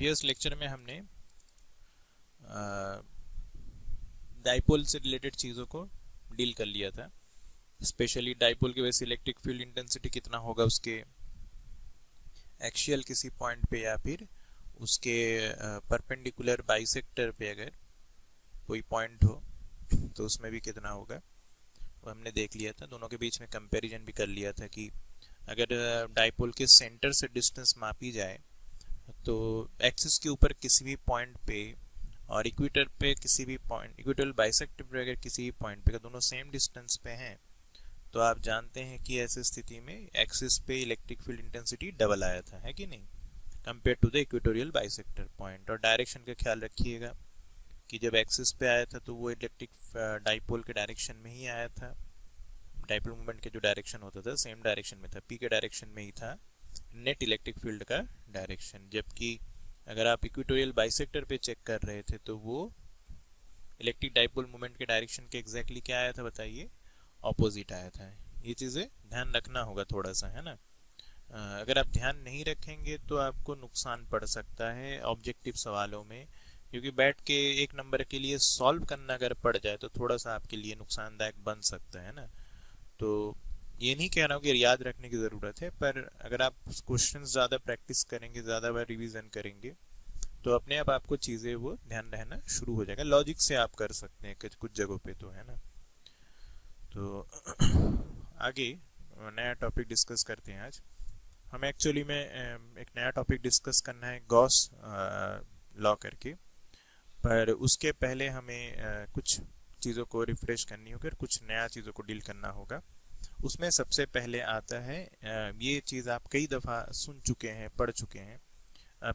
Previous lecture में हमने dipole से रिलेटेड चीज़ों को डील कर लिया था। स्पेशली डाइपोल की वजह से इलेक्ट्रिक फील्ड इंटेंसिटी कितना होगा उसके एक्सियल किसी पॉइंट पे या फिर उसके परपेंडिकुलर बाइसेक्टर पे अगर कोई पॉइंट हो तो उसमें भी कितना होगा वो हमने देख लिया था। दोनों के बीच में कंपैरिजन भी कर लिया था कि अगर डाइपोल के सेंटर से डिस्टेंस मापी जाए तो एक्सिस के ऊपर किसी भी पॉइंट पे और इक्वेटर पे किसी भी पॉइंट, इक्वेटोरियल बाइसेक्टर पे अगर किसी भी पॉइंट पे का दोनों सेम डिस्टेंस पे हैं तो आप जानते हैं कि ऐसी स्थिति में एक्सिस पे इलेक्ट्रिक फील्ड इंटेंसिटी डबल आया था, है कि नहीं, compare to the equatorial bisector point. और डायरेक्शन का ख्याल रखिएगा कि जब एक्सिस पे आया था तो वो इलेक्ट्रिक डाइपोल के डायरेक्शन में ही आया था। डाइपोल मूवमेंट के जो डायरेक्शन होता था सेम डायरेक्शन में था, पी के डायरेक्शन में ही था नेट इलेक्ट्रिक फील्ड का डायरेक्शन। जबकि अगर आप इक्वेटोरियल बाइसेक्टर पे चेक कर रहे थे तो वो इलेक्ट्रिक डाइपोल मूवमेंट के डायरेक्शन के एग्जैक्टली क्या आया था, बताइए, ऑपोजिट आया था। ये चीज़ें ध्यान रखना होगा थोड़ा सा, है ना। अगर आप ध्यान नहीं रखेंगे तो आपको नुकसान पड़ सकता है ऑब्जेक्टिव सवालों में, क्योंकि बैठ के एक नंबर के लिए सॉल्व करना अगर पड़ जाए तो थोड़ा सा आपके लिए नुकसानदायक बन सकता है ना। तो ये नहीं कह रहा हूँ कि याद रखने की ज़रूरत है, पर अगर आप क्वेश्चंस ज़्यादा प्रैक्टिस करेंगे, ज़्यादा बार रिवीजन करेंगे तो अपने आप आपको चीज़ें वो ध्यान रहना शुरू हो जाएगा। लॉजिक से आप कर सकते हैं कुछ जगहों पे, तो है ना। तो आगे नया टॉपिक डिस्कस करते हैं। आज हमें एक्चुअली में एक नया टॉपिक डिस्कस करना है गॉस लॉ करके, पर उसके पहले हमें कुछ चीज़ों को रिफ्रेश करनी होगी और कुछ नया चीज़ों को डील करना होगा। उसमें सबसे पहले आता है, ये चीज़ आप कई दफ़ा सुन चुके हैं, पढ़ चुके हैं,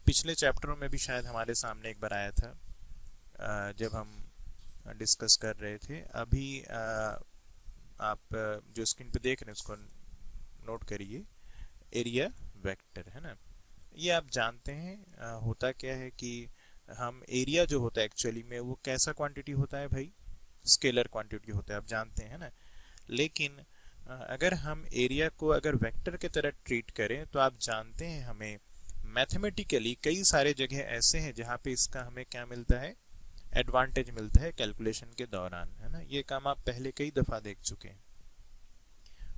पिछले चैप्टरों में भी शायद हमारे सामने एक बार आया था जब हम डिस्कस कर रहे थे। अभी आप जो स्क्रीन पे देख रहे हैं उसको नोट करिए, एरिया वेक्टर, है ना। ये आप जानते हैं होता क्या है कि हम एरिया जो होता है एक्चुअली में वो कैसा क्वांटिटी होता है भाई, स्केलर क्वांटिटी होता है, आप जानते हैं ना। लेकिन अगर हम एरिया को अगर वेक्टर के तरह ट्रीट करें तो आप जानते हैं हमें मैथमेटिकली कई सारे जगह ऐसे हैं जहाँ पे इसका हमें क्या मिलता है, एडवांटेज मिलता है कैलकुलेशन के दौरान, है ना। ये काम आप पहले कई दफ़ा देख चुके हैं।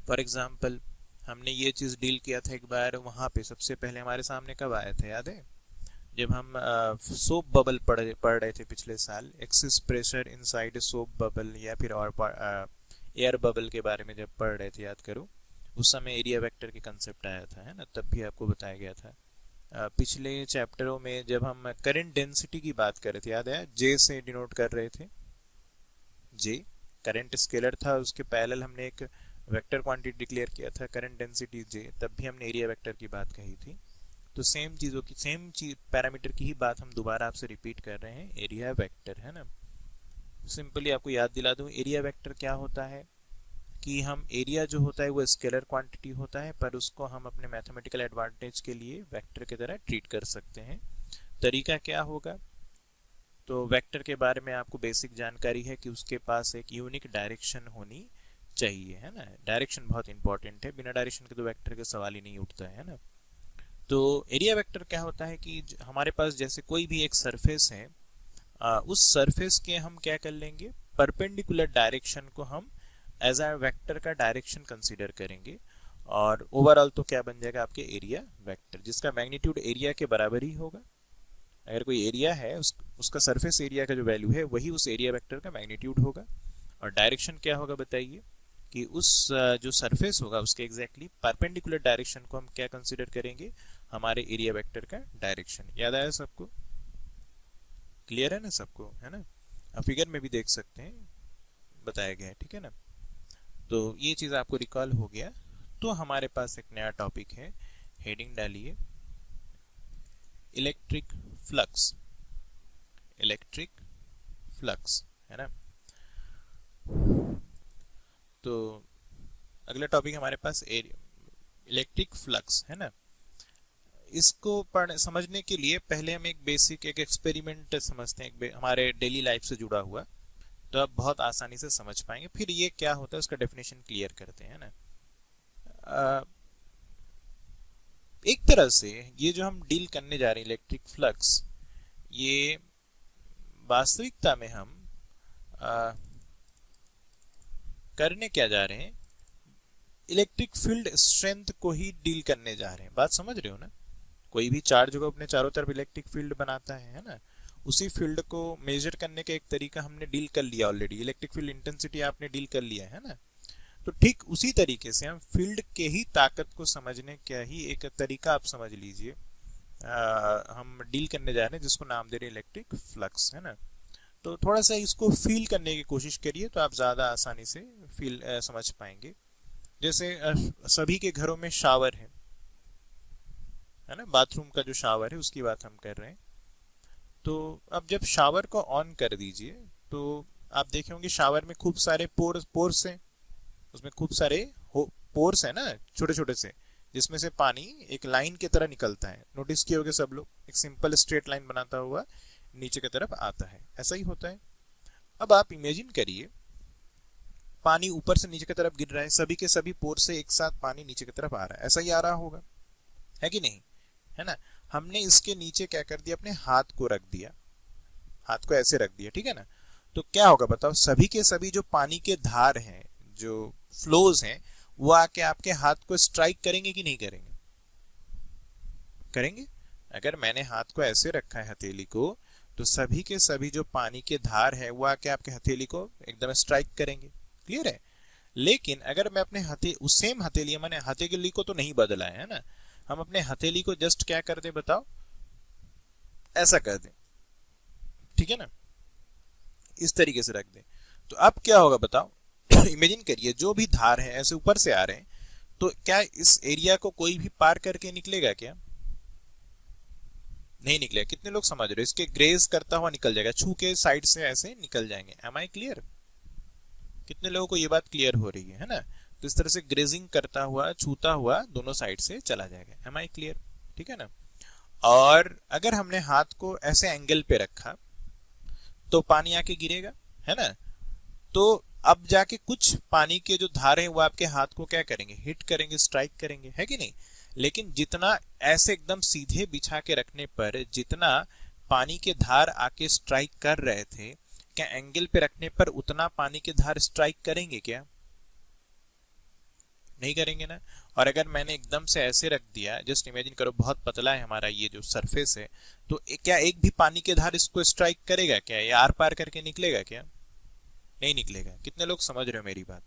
फॉर एग्जाम्पल हमने ये चीज़ डील किया था एक बार, वहाँ पे सबसे पहले हमारे सामने कब आया था, याद है, जब हम सोप बबल पढ़ रहे थे पिछले साल, axis pressure inside soap bubble या फिर और एयर बबल के बारे में जब पढ़ रहे थे, याद करो, उस समय एरिया वेक्टर के कंसेप्ट आया था, है ना। तब भी आपको बताया गया था। पिछले चैप्टरों में जब हम करंट डेंसिटी की बात कर रहे थे, याद है, जे से डिनोट कर रहे थे, जे करंट स्केलर था, उसके पैरेलल हमने एक वेक्टर क्वांटिटी डिक्लेयर किया था करंट डेंसिटी जे, तब भी हमने एरिया वेक्टर की बात कही थी। तो सेम चीज़ों की, सेम चीज पैरामीटर की ही बात हम दोबारा आपसे रिपीट कर रहे हैं, एरिया वेक्टर, है ना। सिंपली आपको याद दिला दूं, एरिया वेक्टर क्या होता है कि हम एरिया जो होता है वो स्केलर क्वांटिटी होता है, पर उसको हम अपने मैथमेटिकल एडवांटेज के लिए वेक्टर की तरह ट्रीट कर सकते हैं। तरीका क्या होगा, तो वेक्टर के बारे में आपको बेसिक जानकारी है कि उसके पास एक यूनिक डायरेक्शन होनी चाहिए, है ना। डायरेक्शन बहुत इंपॉर्टेंट है, बिना डायरेक्शन के तो वेक्टर का सवाल ही नहीं उठता है ना। तो एरिया वेक्टर क्या होता है कि हमारे पास जैसे कोई भी एक सरफेस है, उस सरफेस के हम क्या कर लेंगे, परपेंडिकुलर डायरेक्शन को हम एज अ वेक्टर का डायरेक्शन कंसीडर करेंगे, और ओवरऑल तो क्या बन जाएगा आपके एरिया वेक्टर, जिसका मैग्नीट्यूड एरिया के बराबर ही होगा। अगर कोई एरिया है उसका सरफेस एरिया का जो वैल्यू है वही उस एरिया वेक्टर का मैग्नीट्यूड होगा। और डायरेक्शन क्या होगा बताइए, कि उस जो सरफेस होगा उसके एग्जैक्टली परपेंडिकुलर डायरेक्शन को हम क्या कंसीडर करेंगे, हमारे एरिया वेक्टर का डायरेक्शन। याद आया सबको, क्लियर है ना सबको, है ना। आप फिगर में भी देख सकते हैं, बताया गया है, ठीक है ना। तो ये चीज़ आपको रिकॉल हो गया। तो हमारे पास एक नया टॉपिक है, हेडिंग डालिए, इलेक्ट्रिक फ्लक्स, इलेक्ट्रिक फ्लक्स, है ना। तो अगला टॉपिक हमारे पास इलेक्ट्रिक फ्लक्स, है ना। इसको समझने के लिए पहले हम एक बेसिक एक एक्सपेरिमेंट समझते हैं, हमारे डेली लाइफ से जुड़ा हुआ, तो आप बहुत आसानी से समझ पाएंगे। फिर ये क्या होता है उसका डेफिनेशन क्लियर करते हैं ना। एक तरह से ये जो हम डील करने जा रहे हैं इलेक्ट्रिक फ्लक्स, ये वास्तविकता में हम करने क्या जा रहे हैं, इलेक्ट्रिक फील्ड स्ट्रेंथ को ही डील करने जा रहे हैं। बात समझ रहे हो ना? कोई भी चार्ज होगा अपने चारों तरफ इलेक्ट्रिक फील्ड बनाता है ना? उसी फील्ड को मेजर करने का एक तरीका हमने डील कर लिया ऑलरेडी, इलेक्ट्रिक फील्ड इंटेंसिटी आपने डील कर लिया है ना? तो ठीक उसी तरीके से हम फील्ड के ही ताकत को समझने का ही एक तरीका आप समझ लीजिए हम डील करने जा रहे हैं, जिसको नाम दे रहे हैं इलेक्ट्रिक फ्लक्स, है ना? तो थोड़ा सा इसको फील करने की कोशिश करिए तो आप ज्यादा आसानी से फील समझ पाएंगे। जैसे सभी के घरों में शावर है ना? बाथरूम का जो शावर है उसकी बात हम कर रहे हैं। तो अब जब शावर को ऑन कर दीजिए तो आप देखे होंगे शावर में खूब सारे पोर्स हैं, उसमें खूब सारे पोर्स है ना, छोटे छोटे से, जिसमें से पानी एक लाइन की तरह निकलता है। नोटिस किए होंगे सब लोग, एक सिंपल स्ट्रेट लाइन बनाता हुआ नीचे की तरफ आता है, ऐसा ही होता है। अब आप इमेजिन करिए पानी ऊपर से नीचे की तरफ गिर रहा है, सभी के सभी पोर से एक साथ पानी नीचे की तरफ आ रहा है, ऐसा ही आ रहा होगा, है कि नहीं? है ना? हमने इसके नीचे क्या कर दिया, अपने हाथ को रख दिया, हाथ को ऐसे रख दिया, ठीक है ना? तो क्या होगा बताओ, सभी के सभी जो पानी के धार हैं, जो फ्लोज हैं, वो आके आपके हाथ को स्ट्राइक करेंगे कि नहीं करेंगे? करेंगे। अगर मैंने हाथ को ऐसे रखा है हथेली को, तो सभी के सभी जो पानी के धार है वो आके आपके हथेली को एकदम स्ट्राइक करेंगे। क्लियर है? लेकिन अगर मैं अपने उस सेम हथेली, मैंने हथेली को तो नहीं बदला है ना, हम अपने हथेली को जस्ट क्या कर दे बताओ, ऐसा कर दे, ठीक है ना? इस तरीके से रख दे, तो अब क्या होगा बताओ? इमेजिन करिए जो भी धार है ऐसे ऊपर से आ रहे हैं, तो क्या इस एरिया को कोई भी पार करके निकलेगा क्या? नहीं निकलेगा। कितने लोग समझ रहे हो? इसके ग्रेज करता हुआ निकल जाएगा, छू के साइड से ऐसे निकल जाएंगे। Am I clear? कितने लोगों को ये बात क्लियर हो रही है ना? तो इस तरह से ग्रेजिंग करता हुआ, छूता हुआ दोनों साइड से चला जाएगा। Am I clear? ठीक है ना? और अगर हमने हाथ को ऐसे एंगल पे रखा तो पानी आके गिरेगा, है ना? तो अब जाके कुछ पानी के जो धारे हैं वो आपके हाथ को क्या करेंगे, हिट करेंगे, स्ट्राइक करेंगे, है कि नहीं? लेकिन जितना ऐसे एकदम सीधे बिछा के रखने पर जितना पानी के धार आके स्ट्राइक कर रहे थे, क्या एंगल पे रखने पर उतना पानी के धार स्ट्राइक करेंगे क्या? नहीं करेंगे ना। और अगर मैंने एकदम से ऐसे रख दिया, जस्ट इमेजिन करो बहुत पतला है हमारा ये जो सरफेस है, तो क्या एक भी पानी के धार इसको स्ट्राइक करेगा क्या, या आर पार करके निकलेगा क्या? नहीं निकलेगा। कितने लोग समझ रहे हो मेरी बात?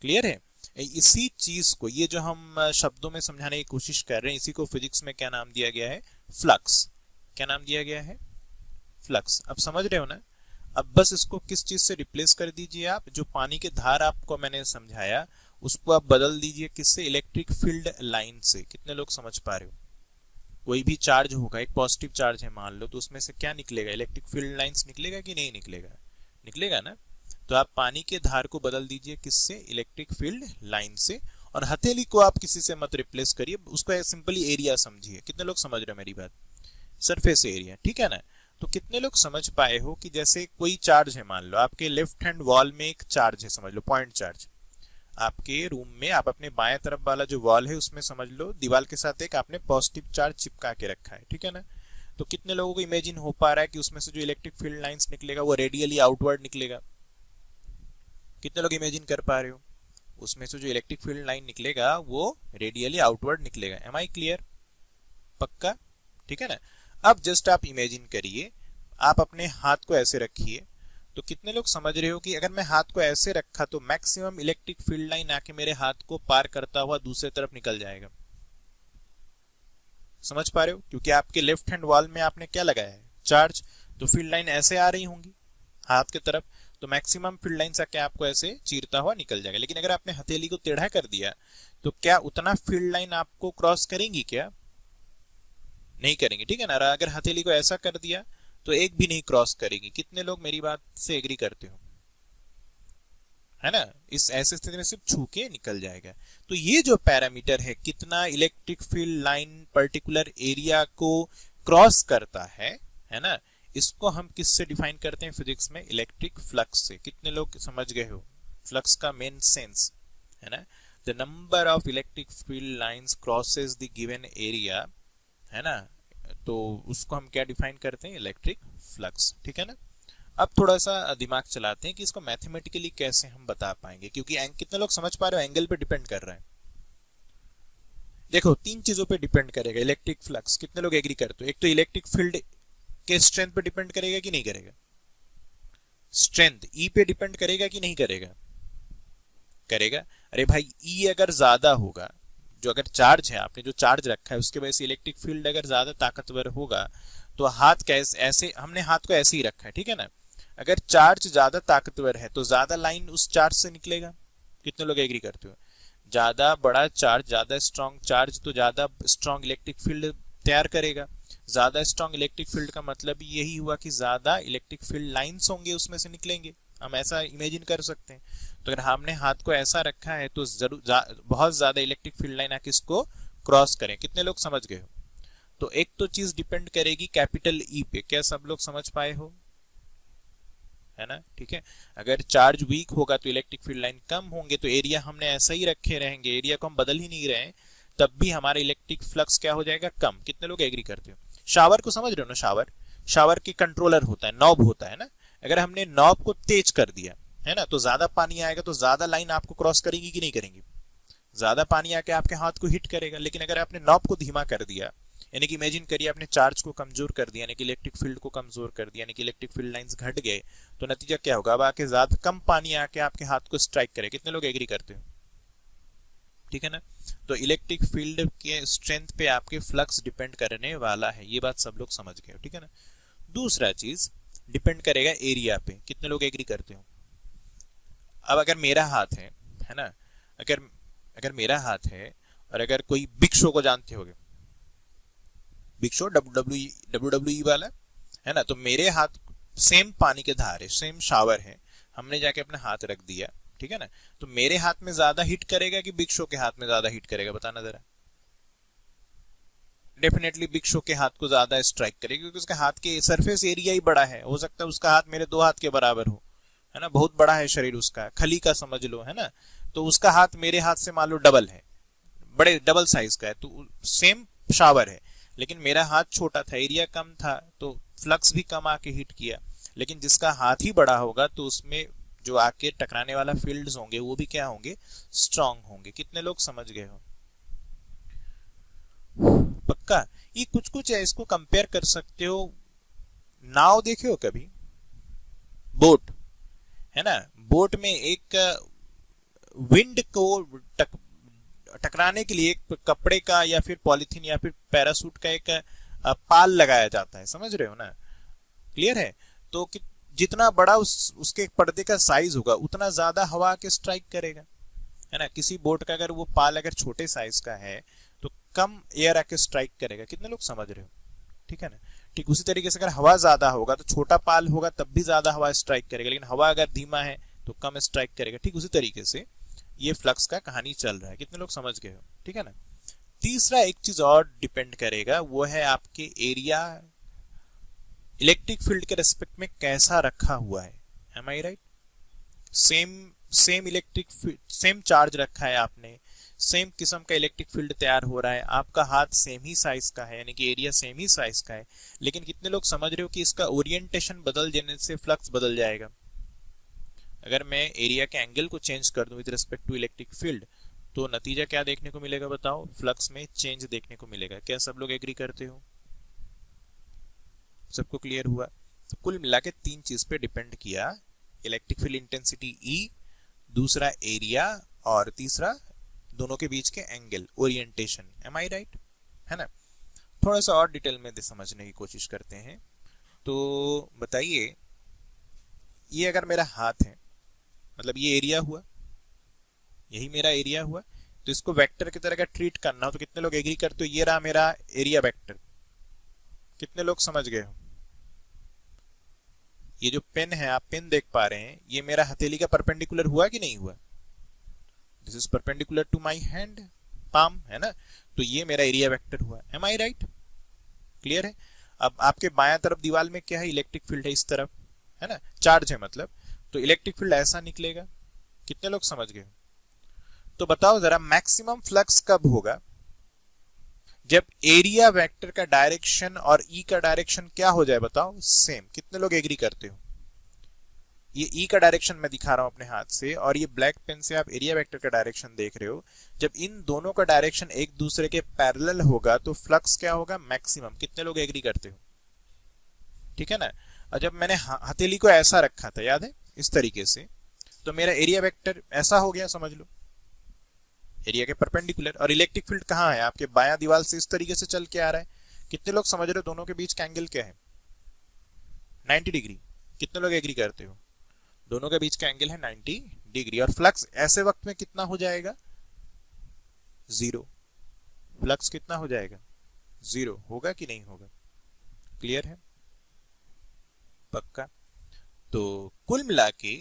क्लियर है? इसी चीज को, ये जो हम शब्दों में समझाने की कोशिश कर रहे हैं, इसी को फिजिक्स में क्या नाम दिया गया है? फ्लक्स। क्या नाम दिया गया है? फ्लक्स। अब समझ रहे हो ना? अब बस इसको किस चीज से रिप्लेस कर दीजिए आप, जो पानी के धार आपको मैंने समझाया उसको आप बदल दीजिए किससे? इलेक्ट्रिक फील्ड लाइन से। कितने लोग समझ पा रहे हो? कोई भी चार्ज होगा, एक पॉजिटिव चार्ज है मान लो, तो उसमें से क्या निकलेगा? इलेक्ट्रिक फील्ड लाइंस निकलेगा कि नहीं निकलेगा? निकलेगा ना? तो आप पानी के धार को बदल दीजिए किससे? इलेक्ट्रिक फील्ड लाइन से। और हथेली को आप किसी से मत रिप्लेस करिए, उसको सिंपली एरिया समझिए। कितने लोग समझ रहे हो मेरी बात? सरफेस एरिया, ठीक है ना? तो कितने लोग समझ पाए हो कि जैसे कोई चार्ज है, मान लो आपके लेफ्ट हैंड वॉल में एक चार्ज है, समझ लो पॉइंट चार्ज। आपके रूम में आप अपने बाएं तरफ वाला जो वॉल है उसमें समझ लो दीवार के साथ एक आपने पॉजिटिव चार्ज चिपका के रखा है, ठीक है ना? तो कितने लोगों को इमेजिन हो पा रहा है कि उसमें से जो इलेक्ट्रिक फील्ड लाइंस निकलेगा वो रेडियली आउटवर्ड निकलेगा? कितने लोग इमेजिन कर पा रहे हो? उसमें से जो इलेक्ट्रिक फील्ड लाइन निकलेगा वो रेडियली आउटवर्ड निकलेगा। Am I clear? पक्का? ठीक है ना? अब जस्ट आप इमेजिन करिए, आप अपने हाथ को ऐसे रखिए, तो कितने लोग समझ रहे हो कि अगर मैं हाथ को ऐसे रखा तो मैक्सिमम इलेक्ट्रिक फील्ड लाइन आके मेरे हाथ को पार करता हुआ दूसरे तरफ निकल जाएगा? समझ पा रहे हो? क्योंकि आपके लेफ्ट हैंड वॉल में आपने क्या लगाया है? चार्ज। तो फील्ड लाइन ऐसे आ रही होंगी हाथ की तरफ, तो मैक्सिमम फील्ड लाइन आके आपको ऐसे चीरता हुआ निकल जाएगा। लेकिन अगर आपने हथेली को टेढ़ा कर दिया तो क्या उतना फील्ड लाइन आपको क्रॉस करेंगी क्या? नहीं करेंगे, ठीक है ना? अगर हथेली को ऐसा कर दिया तो एक भी नहीं क्रॉस करेगी। कितने लोग मेरी बात से एग्री करते हो? है ना? इस ऐसे स्थिति में सिर्फ छू के निकल जाएगा। तो ये जो पैरामीटर है, कितना electric field line particular area को क्रॉस करता है ना, इसको हम किससे डिफाइन करते हैं फिजिक्स में? इलेक्ट्रिक फ्लक्स से। कितने लोग समझ गए हो फ्लक्स का मेन सेंस? है ना? The number of electric field lines crosses the given area, है ना, तो उसको हम क्या डिफाइन करते हैं, इलेक्ट्रिक फ्लक्स, ठीक है ना। अब थोड़ा सा दिमाग चलाते हैं कि इसको मैथमेटिकली कैसे हम बता पाएंगे, क्योंकि कितने लोग समझ पा रहे हो, एंगल पे डिपेंड कर रहा है। देखो 3 चीजों पे डिपेंड करेगा इलेक्ट्रिक फ्लक्स, कितने लोग एग्री करते हो। एक तो इलेक्ट्रिक फील्ड के स्ट्रेंथ पे डिपेंड करेगा कि नहीं करेगा, स्ट्रेंथ ई पे डिपेंड करेगा कि नहीं करेगा, करेगा। अरे भाई ई अगर ज्यादा होगा, जो अगर चार्ज है, आपने जो चार्ज रखा है उसके वजह से इलेक्ट्रिक फील्ड अगर ज्यादा ताकतवर होगा, तो हाथ कैसे, ऐसे हमने हाथ को ऐसे ही रखा है, ठीक है ना। अगर चार्ज ज्यादा ताकतवर है तो ज्यादा लाइन उस चार्ज से निकलेगा, कितने लोग एग्री करते हो। ज्यादा बड़ा चार्ज, ज्यादा स्ट्रॉन्ग चार्ज तो ज्यादा स्ट्रॉन्ग इलेक्ट्रिक फील्ड तैयार करेगा। ज्यादा स्ट्रॉन्ग इलेक्ट्रिक फील्ड का मतलब यही हुआ कि ज्यादा इलेक्ट्रिक फील्ड लाइंस होंगे, उसमें से निकलेंगे, हम ऐसा इमेजिन कर सकते हैं। तो अगर हमने हाथ को ऐसा रखा है तो जरूर बहुत ज्यादा इलेक्ट्रिक फील्ड लाइन आके इसको क्रॉस करें, कितने लोग समझ गए हो। तो एक तो चीज डिपेंड करेगी कैपिटल ई पे, क्या सब लोग समझ पाए हो, है ना, ठीक है। अगर चार्ज वीक होगा तो इलेक्ट्रिक फील्ड लाइन कम होंगे, तो एरिया हमने ऐसा ही रखे रहेंगे, एरिया को हम बदल ही नहीं रहे, तब भी हमारा इलेक्ट्रिक फ्लक्स क्या हो जाएगा, कम। कितने लोग एग्री करते हो। शावर को समझ रहे हो ना, शावर की कंट्रोलर होता है, नॉब होता है ना। अगर हमने नॉब को तेज कर दिया, है ना, तो ज्यादा पानी आएगा, तो ज्यादा लाइन आपको क्रॉस करेगी कि नहीं करेंगी, ज्यादा पानी आके आपके हाथ को हिट करेगा। लेकिन अगर आपने नॉब को धीमा कर दिया, यानी कि इमेजिन करिए आपने चार्ज को कमजोर कर दिया, यानी कि इलेक्ट्रिक फील्ड को कमजोर कर दिया, यानी कि इलेक्ट्रिक फील्ड लाइंस घट गए, तो नतीजा क्या होगा, अब आके ज्यादा कम पानी आके आपके हाथ को स्ट्राइक करे। कितने लोग एग्री करते हो, ठीक है ना। तो इलेक्ट्रिक फील्ड के स्ट्रेंथ पे आपके फ्लक्स डिपेंड करने वाला है, ये बात सब लोग समझ गए, ठीक है ना। दूसरा चीज डिपेंड करेगा एरिया पे, कितने लोग एग्री करते हो। अब अगर मेरा हाथ है ना, अगर मेरा हाथ है और अगर कोई बिग शो को जानते होगे, बिग शो WWE वाला, है ना, तो मेरे हाथ सेम पानी के धार है, सेम शावर है, हमने जाके अपना हाथ रख दिया, ठीक है ना, तो मेरे हाथ में ज्यादा हिट करेगा कि बिग शो के हाथ में ज्यादा हिट करेगा, बताना जरा। डेफिनेटली बिग शो के हाथ को ज्यादा स्ट्राइक करेगा, क्योंकि उसके हाथ के सरफेस एरिया ही बड़ा है, हो सकता है उसका हाथ मेरे 2 हाथ के बराबर हो, है ना, बहुत बड़ा है शरीर उसका, खली का समझ लो, है ना। तो उसका हाथ मेरे हाथ से मान लो डबल है, बड़े डबल साइज का है, तो सेम शावर है, लेकिन मेरा हाथ छोटा था, एरिया कम था, तो फ्लक्स भी कम आके हिट किया। लेकिन जिसका हाथ ही बड़ा होगा तो उसमें जो आके टकराने वाला फील्ड्स होंगे वो भी क्या होंगे, स्ट्रांग होंगे। कितने लोग समझ गए हो, पक्का। ये कुछ कुछ है, इसको कंपेयर कर सकते हो, नाव देखे हो कभी, बोट, है ना, बोट में एक विंड को टकराने के लिए एक कपड़े का या फिर पॉलिथीन या फिर पैरासूट का एक पाल लगाया जाता है, समझ रहे हो ना, क्लियर है। तो जितना बड़ा उसके पर्दे का साइज होगा उतना ज्यादा हवा के स्ट्राइक करेगा, है ना। किसी बोट का अगर वो पाल अगर छोटे साइज का है तो कम एयर आके स्ट्राइक करेगा, कितने लोग समझ रहे हो, ठीक है ना। ठीक उसी तरीके से अगर हवा ज्यादा होगा तो छोटा पाल होगा तब भी ज्यादा हवा स्ट्राइक करेगा, लेकिन हवा अगर धीमा है तो कम स्ट्राइक करेगा। ठीक उसी तरीके से ये फ्लक्स का कहानी चल रहा है, कितने लोग समझ गए हो, ठीक है ना। तीसरा एक चीज और डिपेंड करेगा, वो है आपके एरिया इलेक्ट्रिक फील्ड के रेस्पेक्ट में कैसा रखा हुआ है, am I right. Same electric same charge रखा है आपने, सेम किस्म का इलेक्ट्रिक फील्ड तैयार हो रहा है, आपका हाथ सेम ही साइज का है, यानी कि एरिया सेम ही साइज का है, लेकिन कितने लोग समझ रहे हो कि इसका ओरिएंटेशन बदल जाने से फ्लक्स बदल जाएगा। अगर मैं एरिया के एंगल को चेंज कर दूं with respect to electric field तो नतीजा क्या देखने को मिलेगा, बताओ, फ्लक्स में चेंज देखने को मिलेगा। क्या सब लोग एग्री करते हो, सबको क्लियर हुआ। तो कुल मिला के 3 चीज पे डिपेंड किया, इलेक्ट्रिक फील्ड इंटेंसिटी ई, दूसरा एरिया, और तीसरा दोनों के बीच के angle, orientation, M I right, है ना। थोड़ा सा और डिटेल में समझने की कोशिश करते हैं। तो बताइए, ये अगर मेरा हाथ है, मतलब ये एरिया हुआ, यही मेरा एरिया हुआ, तो इसको वेक्टर की तरह का ट्रीट करना हो तो कितने लोग एग्री करते हो, ये रहा मेरा एरिया वेक्टर। कितने लोग समझ गए हो। ये जो पेन है, आप पेन देख पा रहे हैं, ये मेरा हथेली का परपेंडिकुलर हुआ कि नहीं हुआ, this is perpendicular to my hand palm, है ना। तो ये मेरा एरिया वेक्टर हुआ, एम आई राइट, क्लियर है। अब आपके बायां तरफ दीवार में क्या है, इलेक्ट्रिक फील्ड है, इस तरफ, है ना, चार्ज है मतलब, तो इलेक्ट्रिक फील्ड ऐसा निकलेगा। कितने लोग समझ गए। तो बताओ जरा मैक्सिमम फ्लक्स कब होगा? जब एरिया वेक्टर का डायरेक्शन और ई का डायरेक्शन क्या हो जाए, बताओ सेम। कितने लोग एग्री करते हो? ये ई का डायरेक्शन मैं दिखा रहा हूं अपने हाथ से और ये ब्लैक पेन से आप एरिया वेक्टर का डायरेक्शन देख रहे हो। जब इन दोनों का डायरेक्शन एक दूसरे के पैरेलल होगा तो फ्लक्स क्या होगा? मैक्सिमम। कितने लोग एग्री करते हो? ठीक है ना। और जब मैंने हथेली को ऐसा रखा था, याद है, इस तरीके से, तो मेरा एरिया वेक्टर ऐसा हो गया, समझ लो, एरिया के परपेंडिकुलर। और इलेक्ट्रिक फील्ड कहाँ है? आपके बायां दीवार से इस तरीके से चल के आ रहा है। कितने लोग समझ रहे हो दोनों के बीच का एंगल क्या है? 90 डिग्री। कितने लोग एग्री करते हो? दोनों के बीच का एंगल है 90 डिग्री। और फ्लक्स ऐसे वक्त में कितना हो जाएगा? जीरो। फ्लक्स कितना हो जाएगा? जीरो। होगा कि नहीं होगा? क्लियर है? पक्का? तो कुल मिला के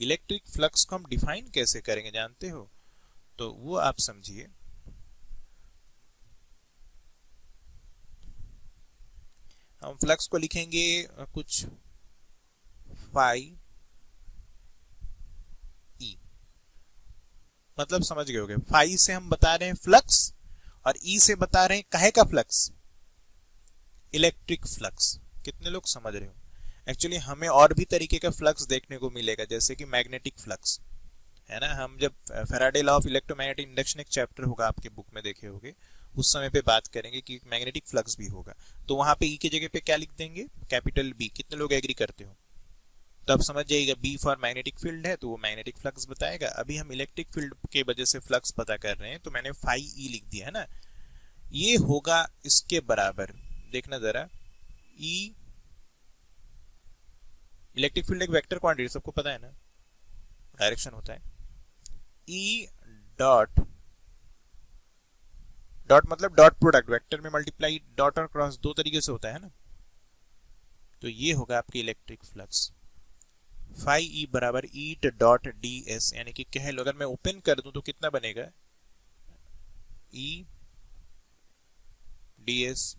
इलेक्ट्रिक फ्लक्स को हम डिफाइन कैसे करेंगे जानते हो? तो वो आप समझिए। हम फ्लक्स को लिखेंगे कुछ फाई ई, मतलब समझ गए होगे। फाई से हम बता रहे हैं फ्लक्स और ई से बता रहे हैं काहे का फ्लक्स? Electric flux. कितने लोग समझ रहे हो? एक्चुअली हमें और भी तरीके का फ्लक्स देखने को मिलेगा, जैसे कि मैग्नेटिक फ्लक्स, है ना। हम जब Faraday law of electromagnetic induction एक चैप्टर होगा आपके बुक में देखे होगे, उस समय पे बात करेंगे कि मैग्नेटिक फ्लक्स भी होगा। तो वहां पे ई की जगह पे क्या लिख देंगे? Capital B. कितने लोग एग्री करते हो? तब समझ जाइएगा बी फॉर मैग्नेटिक फील्ड है तो वो मैग्नेटिक फ्लक्स बताएगा। अभी हम इलेक्ट्रिक फील्ड के वजह से फ्लक्स पता कर रहे हैं तो मैंने फाई ई लिख दिया है ना। ये होगा इसके बराबर, देखना जरा, ई, इलेक्ट्रिक फील्ड एक वेक्टर क्वांटिटी सबको पता है ना, डायरेक्शन होता है। ई डॉट, डॉट मतलब डॉट प्रोडक्ट, वेक्टर में मल्टीप्लाई डॉट और क्रॉस दो तरीके से होता है ना। तो ये होगा आपकी इलेक्ट्रिक फ्लक्स। फाई ई बराबर ई डॉट डी एस, यानी कि कह लो अगर मैं ओपन कर दूं तो कितना बनेगा? E D S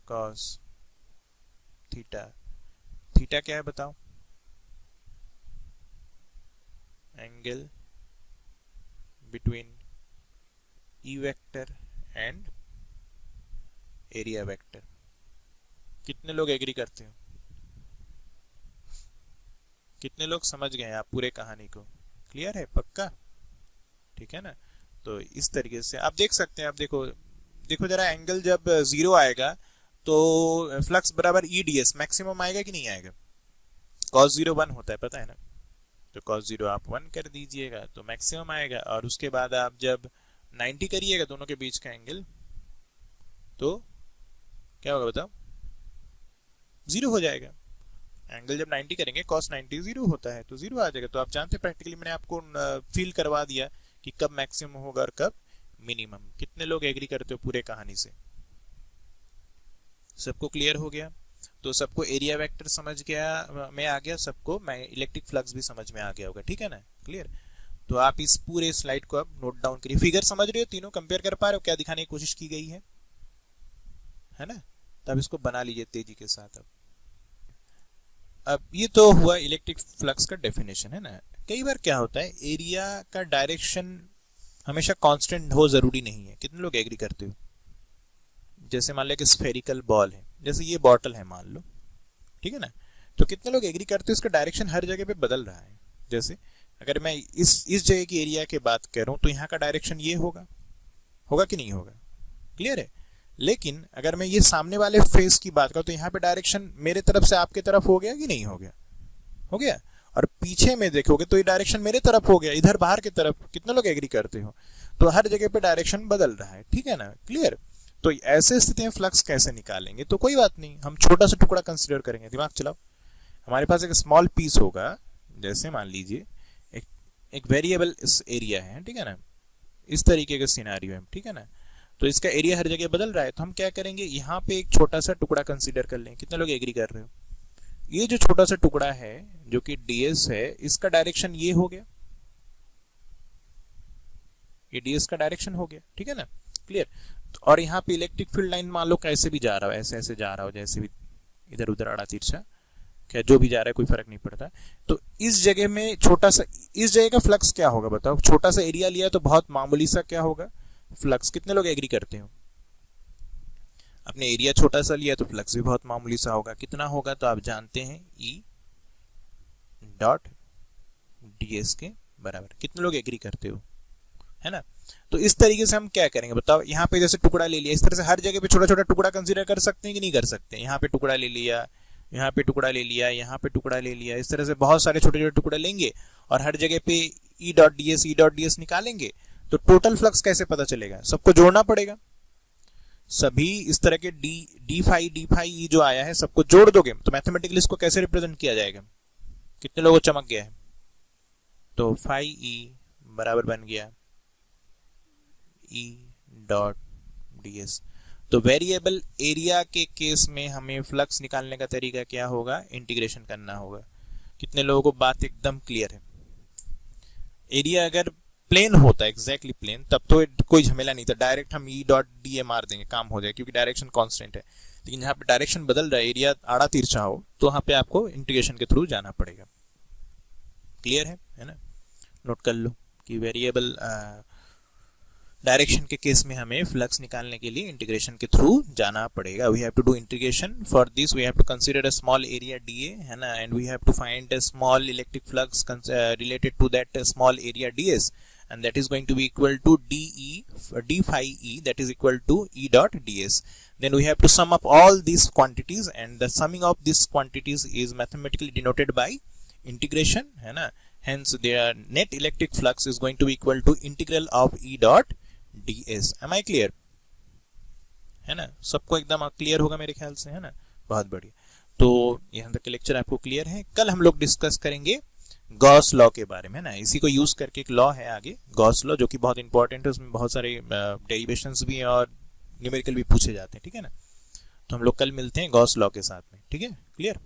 cos theta. Theta क्या है बताओ? Angle between E vector and area vector. कितने लोग एग्री करते हो? कितने लोग समझ गए आप पूरे कहानी को? क्लियर है? पक्का? ठीक है ना। तो इस तरीके से आप देख सकते हैं। आप देखो, देखो जरा, एंगल जब जीरो आएगा तो फ्लक्स बराबर ई डी एस मैक्सिमम आएगा कि नहीं आएगा? कॉस जीरो 1 होता है, पता है ना। तो कॉस जीरो आप 1 कर दीजिएगा तो मैक्सिमम आएगा। और उसके बाद आप जब 90 करिएगा दोनों के बीच का एंगल, तो क्या होगा बताओ? जीरो हो जाएगा। एंगल जब 90 करेंगे cos 90 जीरो होता है तो जीरो आ जाएगा। तो आप जानते हैं, प्रैक्टिकली मैंने आपको फील करवा दिया कि कब मैक्सिमम होगा और कब मिनिमम। कितने लोग एग्री करते हो पूरे कहानी से? सबको क्लियर हो गया? तो सबको एरिया वेक्टर समझ गया में आ गया, सबको मैं इलेक्ट्रिक फ्लक्स भी समझ में आ गया होगा। ठीक है ना? क्लियर? तो आप इस पूरे स्लाइड को अब नोट डाउन करिए। फिगर समझ रहे हो? तीनों कंपेयर कर पा रहे हो क्या दिखाने की कोशिश की गई है ना? तब इसको बना लीजिए तेजी के साथ। अब ये तो हुआ इलेक्ट्रिक फ्लक्स का डेफिनेशन, है ना। कई बार क्या होता है, एरिया का डायरेक्शन हमेशा कांस्टेंट हो जरूरी नहीं है। कितने लोग एग्री करते हो? जैसे मान लिया कि स्फेरिकल बॉल है, जैसे ये बॉटल है मान लो, ठीक है ना। तो कितने लोग एग्री करते हो इसका डायरेक्शन हर जगह पे बदल रहा है? जैसे अगर मैं इस जगह की एरिया की बात करूं तो यहाँ का डायरेक्शन ये होगा कि नहीं होगा? क्लियर है? लेकिन अगर मैं ये सामने वाले फेस की बात करूं तो यहाँ पे डायरेक्शन मेरे तरफ से आपके तरफ हो गया कि नहीं हो गया? हो गया। और पीछे में देखोगे तो ये डायरेक्शन मेरे तरफ हो गया, इधर बाहर की तरफ। कितने लोग एग्री करते हो? तो हर जगह पे डायरेक्शन बदल रहा है। ठीक है ना? क्लियर? तो ऐसे स्थिति में फ्लक्स कैसे निकालेंगे? तो कोई बात नहीं, हम छोटा सा टुकड़ा कंसिडर करेंगे। दिमाग चलाओ। हमारे पास एक स्मॉल पीस होगा, जैसे मान लीजिए एक वेरिएबल इस एरिया है, ठीक है ना। इस तरीके का सिनेरियो है, ठीक है ना। तो इसका एरिया हर जगह बदल रहा है, तो हम क्या करेंगे, यहाँ पे एक छोटा सा टुकड़ा कंसीडर कर लेंगे। कितने लोग एग्री कर रहे हो? ये जो छोटा सा टुकड़ा है जो कि ds है, इसका डायरेक्शन ये हो गया, ये ds का डायरेक्शन हो गया। ठीक है ना? क्लियर? और यहाँ पे इलेक्ट्रिक फील्ड लाइन मान लो कैसे भी जा रहा हो, ऐसे ऐसे जा रहा हो, जैसे भी इधर उधर आड़ा तिरछा क्या जो भी जा रहा है कोई फर्क नहीं पड़ता। तो इस जगह में छोटा सा, इस जगह का फ्लक्स क्या होगा बताओ, छोटा सा एरिया लिया तो बहुत मामूली सा क्या होगा फ्लक्स। कितने लोग एग्री करते हो? अपने एरिया छोटा सा लिया तो फ्लक्स भी बहुत मामूली सा होगा। कितना होगा तो आप जानते हैं ई डॉट ds के बराबर। कितने लोग एग्री करते हो, है ना। तो इस तरीके से हम क्या करेंगे बताओ, यहाँ पे जैसे टुकड़ा ले लिया, इस तरह से हर जगह पे छोटा छोटा टुकड़ा कंसीडर कर सकते हैं कि नहीं कर सकते। यहाँ पे टुकड़ा ले लिया, यहाँ पे टुकड़ा ले लिया, यहाँ पे टुकड़ा ले लिया, इस तरह से बहुत सारे छोटे छोटे टुकड़े लेंगे और हर जगह पे ई डॉट ds निकालेंगे। तो टोटल फ्लक्स कैसे पता चलेगा, सबको जोड़ना पड़ेगा। सभी इस तरह के डी फाई जो आया है सबको जोड़ दोगे तो मैथमेटिकली इसको कैसे रिप्रेजेंट किया जाएगा। कितने लोगों को चमक गया है? तो फाई ई बराबर बन गया ई डॉट ds। तो वेरिएबल एरिया के केस में हमें फ्लक्स निकालने का तरीका क्या होगा, इंटीग्रेशन करना होगा। कितने लोगों को बात एकदम क्लियर है? एरिया अगर प्लेन होता है, एग्जैक्टली प्लेन, तब तो कोई झमेला नहीं था, डायरेक्ट हम ई डॉट da मार देंगे, काम हो जाए, क्योंकि डायरेक्शन कांस्टेंट है। लेकिन यहाँ पे डायरेक्शन बदल रहा है, एरिया आड़ा तिरछा हो, तो वहां पे आपको इंटीग्रेशन के थ्रू जाना पड़ेगा। क्लियर है ना। नोट कर लो कि वेरिएबल डायरेक्शन के केस में हमें फ्लक्स निकालने के लिए इंटीग्रेशन के थ्रू जाना पड़ेगा। We have to do integration, for this we have to consider a small area dA, है ना, and we have to find a small electric flux related to that small area ds, and that is going to be equal to d phi e, that is equal to e dot ds. Then we have to sum up all these quantities, and the summing of these quantities is mathematically denoted by integration, है ना। Hence their net electric flux is going to be equal to integral of e dot ds. Am I clear? है ना, सबको एकदम clear होगा मेरे ख्याल से, है ना। बहुत बढ़िया। तो यहाँ तक के लेक्चर आपको क्लियर है। कल हम लोग डिस्कस करेंगे गॉस लॉ के बारे में, ना। इसी को यूज करके एक लॉ है आगे, गॉस लॉ, जो कि बहुत इंपॉर्टेंट है। उसमें बहुत सारे डेरिवेशंस भी हैं और न्यूमेरिकल भी पूछे जाते हैं, ठीक है ना। तो हम लोग कल मिलते हैं गॉस लॉ के साथ में, ठीक है। क्लियर।